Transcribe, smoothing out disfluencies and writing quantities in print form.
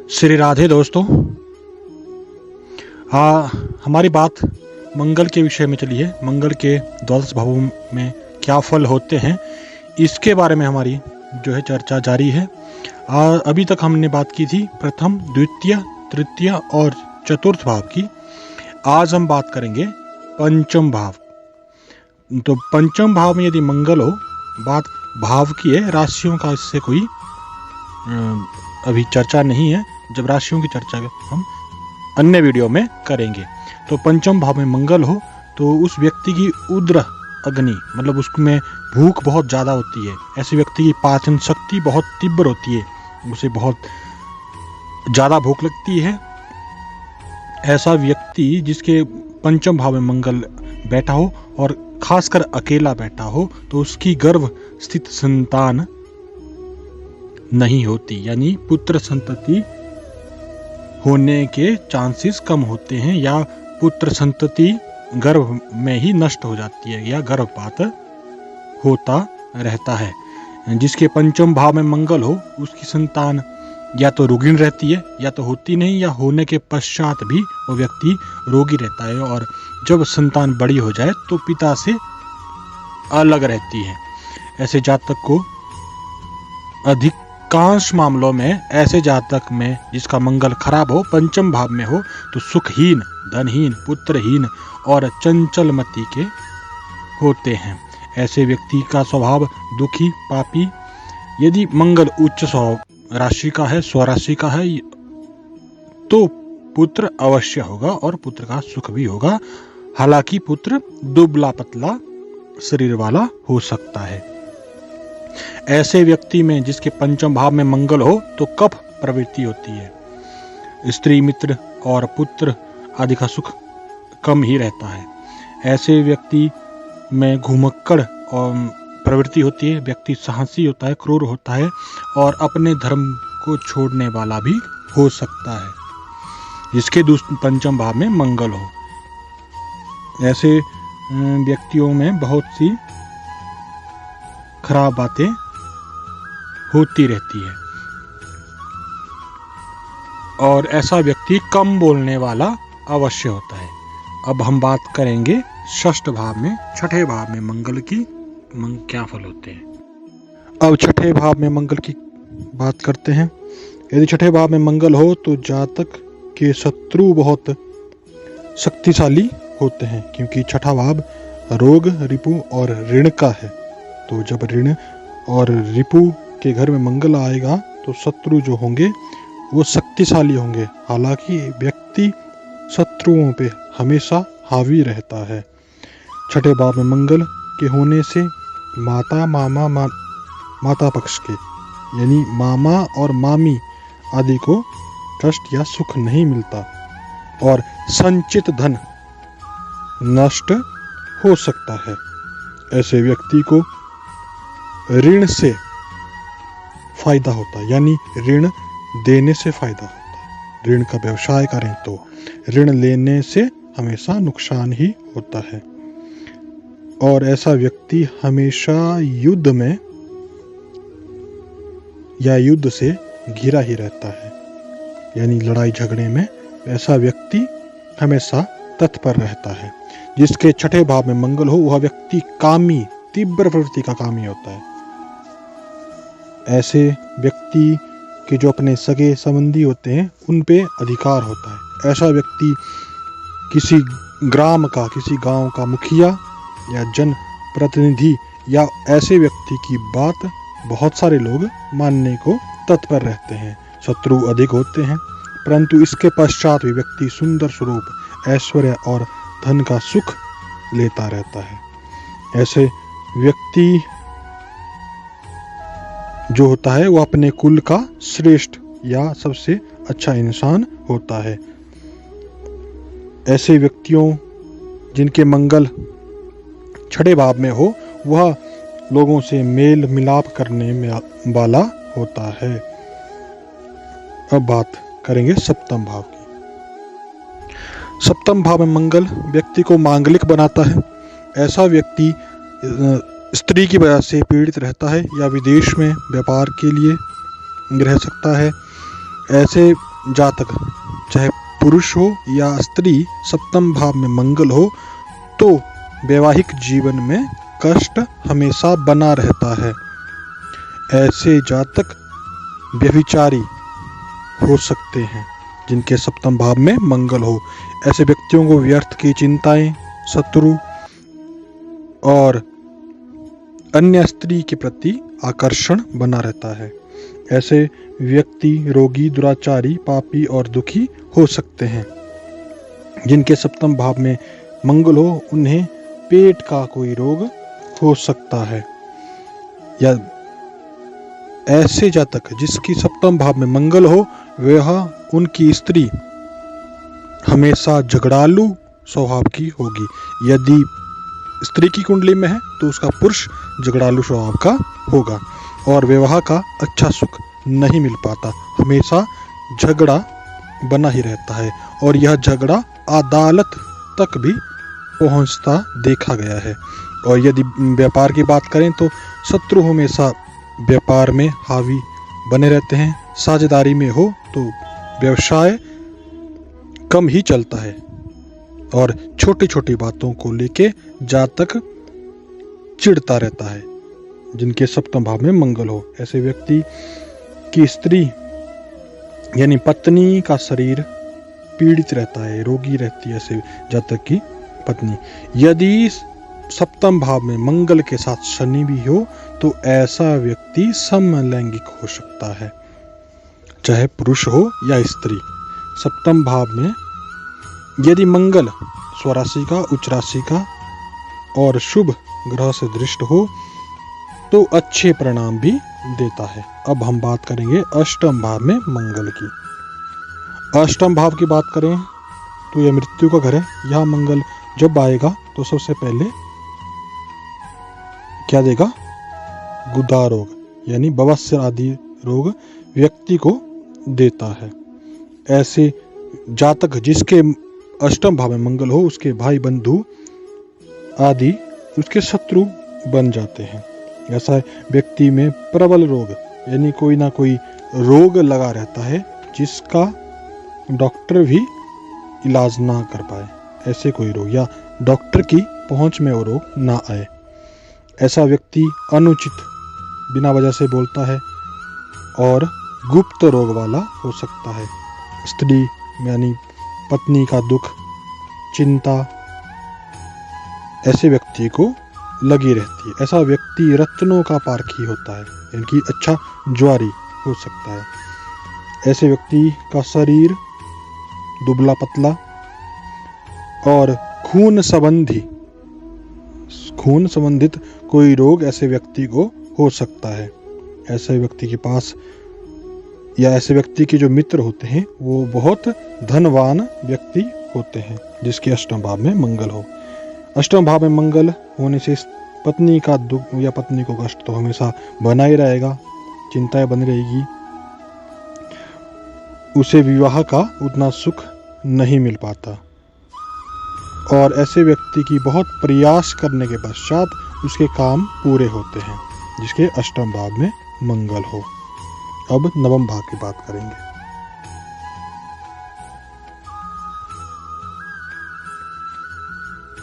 श्री राधे दोस्तों। हमारी बात मंगल के विषय में चली है। मंगल के द्वादश भावों में क्या फल होते हैं, इसके बारे में हमारी जो है चर्चा जारी है। अभी तक हमने बात की थी प्रथम, द्वितीय, तृतीय और चतुर्थ भाव की। आज हम बात करेंगे पंचम भाव। तो पंचम भाव में यदि मंगल हो, बात भाव की है, राशियों का इससे कोई अभी चर्चा नहीं है। जब राशियों की चर्चा हम अन्य वीडियो में करेंगे। तो पंचम भाव में मंगल हो तो उस व्यक्ति की उद्र अग्नि, मतलब उसमें भूख बहुत ज़्यादा होती है। ऐसे व्यक्ति की पाचन शक्ति बहुत तीव्र होती है, उसे बहुत ज़्यादा भूख लगती है। ऐसा व्यक्ति जिसके पंचम भाव में मंगल बैठा हो और खासकर अकेला बैठा हो तो उसकी गर्भ स्थित संतान नहीं होती, यानी पुत्र संतति होने के चांसेस कम होते हैं, या पुत्र संतति गर्भ में ही नष्ट हो जाती है, या गर्भपात होता रहता है। जिसके पंचम भाव में मंगल हो उसकी संतान या तो रोगिण रहती है या तो होती नहीं, या होने के पश्चात भी वो व्यक्ति रोगी रहता है, और जब संतान बड़ी हो जाए तो पिता से अलग रहती है। ऐसे जातक को अधिकांश मामलों में, ऐसे जातक में जिसका मंगल खराब हो, पंचम भाव में हो, तो सुखहीन, धनहीन, पुत्रहीन और चंचलमति के होते हैं। ऐसे व्यक्ति का स्वभाव दुखी, पापी। यदि मंगल उच्च राशि का है, स्वराशि का है, तो पुत्र अवश्य होगा और पुत्र का सुख भी होगा। हालांकि पुत्र दुबला पतला शरीर वाला हो सकता है। ऐसे व्यक्ति में जिसके पंचम भाव में मंगल हो तो कफ प्रवृत्ति होती है। स्त्री मित्र और पुत्र आदि का सुख कम ही रहता है। ऐसे व्यक्ति में घुमक्कड़ और प्रवृत्ति होती है। व्यक्ति साहसी होता है, क्रूर होता है और अपने धर्म को छोड़ने वाला भी हो सकता है, जिसके पंचम भाव में मंगल हो। ऐसे व्यक्तियों में बहुत सी खराब बातें होती रहती है, और ऐसा व्यक्ति कम बोलने वाला अवश्य होता है। अब हम बात करेंगे षष्ठ भाव में, छठे भाव में मंगल की क्या फल होते हैं। अब छठे भाव में मंगल की बात करते हैं। यदि छठे भाव में मंगल हो तो जातक के शत्रु बहुत शक्तिशाली होते हैं, क्योंकि छठा भाव रोग, रिपु और ऋण का है। तो जब ऋण और रिपु के घर में मंगल आएगा तो शत्रु जो होंगे वो शक्तिशाली होंगे। हालांकि व्यक्ति शत्रुओं पे हमेशा हावी रहता है। छठे भाव में मंगल के होने से माता, मामा, माता पक्ष के, यानी मामा और मामी आदि को कष्ट या सुख नहीं मिलता, और संचित धन नष्ट हो सकता है। ऐसे व्यक्ति को ऋण से फायदा होता है, यानी ऋण देने से फायदा होता है। ऋण का व्यवसाय करें तो ऋण लेने से हमेशा नुकसान ही होता है, और ऐसा व्यक्ति हमेशा युद्ध में या युद्ध से घिरा ही रहता है, यानी लड़ाई झगड़े में ऐसा व्यक्ति हमेशा तत्पर रहता है। जिसके छठे भाव में मंगल हो वह व्यक्ति कामी, तीव्र प्रवृत्ति का कामी होता है। ऐसे व्यक्ति के जो अपने सगे संबंधी होते हैं उन पे अधिकार होता है। ऐसा व्यक्ति किसी ग्राम का, किसी गांव का मुखिया या जन प्रतिनिधि या ऐसे व्यक्ति की बात बहुत सारे लोग मानने को तत्पर रहते हैं। शत्रु अधिक होते हैं, परंतु इसके पश्चात भी व्यक्ति सुंदर स्वरूप, ऐश्वर्य और धन का सुख लेता रहता है। ऐसे व्यक्ति जो होता है वो अपने कुल का श्रेष्ठ या सबसे अच्छा इंसान होता है। ऐसे व्यक्तियों जिनके मंगल छठे भाव में हो वह लोगों से मेल मिलाप करने में वाला होता है। अब बात करेंगे सप्तम भाव की। सप्तम भाव में मंगल व्यक्ति को मांगलिक बनाता है। ऐसा व्यक्ति स्त्री की वजह से पीड़ित रहता है या विदेश में व्यापार के लिए रह सकता है। ऐसे जातक चाहे पुरुष हो या स्त्री सप्तम भाव में मंगल हो तो वैवाहिक जीवन में कष्ट हमेशा बना रहता है। ऐसे जातक व्यभिचारी हो सकते हैं जिनके सप्तम भाव में मंगल हो। ऐसे व्यक्तियों को व्यर्थ की चिंताएं, शत्रु और अन्य स्त्री के प्रति आकर्षण बना रहता है। ऐसे व्यक्ति रोगी, दुराचारी, पापी और दुखी हो सकते हैं। जिनके सप्तम भाव में मंगल हो उन्हें पेट का कोई रोग हो सकता है। या ऐसे जातक जिसकी सप्तम भाव में मंगल हो वह उनकी स्त्री हमेशा झगड़ालू स्वभाव की होगी। यदि स्त्री की कुंडली में है तो उसका पुरुष झगड़ालू स्वभाव का होगा और विवाह का अच्छा सुख नहीं मिल पाता, हमेशा झगड़ा बना ही रहता है और यह झगड़ा अदालत तक भी पहुंचता देखा गया है। और यदि व्यापार की बात करें तो शत्रु हमेशा व्यापार में हावी बने रहते हैं। साझेदारी में हो तो व्यवसाय कम ही चलता है और छोटी छोटी बातों को लेके जातक चिढ़ता रहता है। जिनके सप्तम भाव में मंगल हो ऐसे व्यक्ति की स्त्री यानी पत्नी का शरीर पीड़ित रहता है, रोगी रहती है ऐसे जातक की पत्नी। यदि सप्तम भाव में मंगल के साथ शनि भी हो तो ऐसा व्यक्ति समलैंगिक हो सकता है, चाहे पुरुष हो या स्त्री। सप्तम भाव में यदि मंगल स्वराशि का, उच्च राशि का और शुभ ग्रह से दृष्ट हो तो अच्छे परिणाम भी देता है। अब हम बात करेंगे अष्टम भाव में मंगल की। अष्टम भाव की बात करें तो यह मृत्यु का घर है। यहाँ मंगल जब आएगा तो सबसे पहले क्या देगा? गुदा रोग यानी बवासीर आदि रोग व्यक्ति को देता है। ऐसे जातक जिसके अष्टम भाव में मंगल हो उसके भाई बंधु आदि उसके शत्रु बन जाते हैं। ऐसा व्यक्ति में प्रबल रोग यानी कोई ना कोई रोग लगा रहता है जिसका डॉक्टर भी इलाज ना कर पाए, ऐसे कोई रोग या डॉक्टर की पहुंच में वो रोग ना आए। ऐसा व्यक्ति अनुचित बिना वजह से बोलता है और गुप्त रोग वाला हो सकता है। स्त्री यानी पत्नी का दुख, चिंता ऐसे व्यक्ति को लगी रहती है। ऐसा व्यक्ति रत्नों का पारखी होता है, इनकी अच्छा ज्वारी हो सकता है। ऐसे व्यक्ति का शरीर दुबला पतला और खून संबंधित कोई रोग ऐसे व्यक्ति को हो सकता है। ऐसे व्यक्ति के पास या ऐसे व्यक्ति के जो मित्र होते हैं वो बहुत धनवान व्यक्ति होते हैं जिसके अष्टम भाव में मंगल हो। अष्टम भाव में मंगल होने से पत्नी का दुख या पत्नी को कष्ट तो हमेशा बना ही रहेगा, चिंताएं बनी रहेगी, उसे विवाह का उतना सुख नहीं मिल पाता और ऐसे व्यक्ति की बहुत प्रयास करने के पश्चात उसके काम पूरे होते हैं जिसके अष्टम भाव में मंगल हो। अब नवम भाव की बात करेंगे।